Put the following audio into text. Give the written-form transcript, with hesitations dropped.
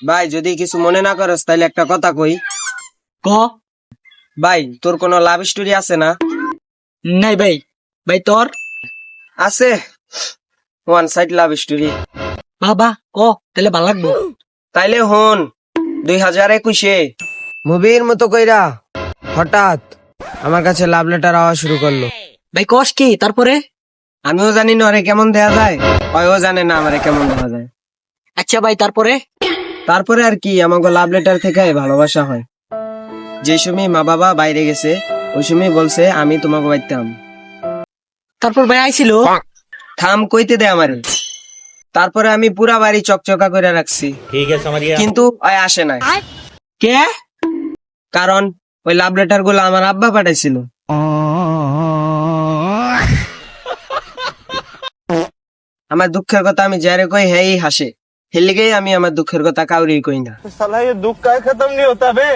ভাই যদি কিছু মনে না করস তাহলে একটা কথা কই। ক। ভাই তোর কোনো লাভ স্টোরি আছে না? নাই ভাই। ভাই তোর? আছে, ওয়ান সাইড লাভ স্টোরি। বাবা ক, তাহলে ভালো লাগবো। তাইলে হন, 2021-এ মুভির মতো কইরা হঠাৎ আমার কাছে লাভ লেটার আওয়া শুরু করলো। ভাই কস কি তারপরে? আমিও জানি না ওরে কেমন দেখা যায়, ওও জানে না আমারে কেমন দেখা যায়। আচ্ছা ভাই তারপরে? তারপরে আর কি, আমাকে লাভ লেটার থেকে ভালোবাসা হয়। যে সময় মা বাবা বাইরে গেছে ওই সময় বলছে আমি তোমাকে বাইতাম। তারপর ভাই আইছিল? থাম কইতে দে আমারে। তারপরে আমি পুরা বাড়ি চকচকা করে রাখছি, ठीक है समझ गया। কিন্তু ওই আসে নাই। কে? কারণ ওই লাভ লেটার গুলো আমার আব্বা পাঠাইছিল। আমার দুঃখের কথা আমি যারে কই হেই হাসে, হেলিগেই আমি আমার দুঃখের কথা কাউরি কই না। साला ये दुख का खत्म नहीं होता बे।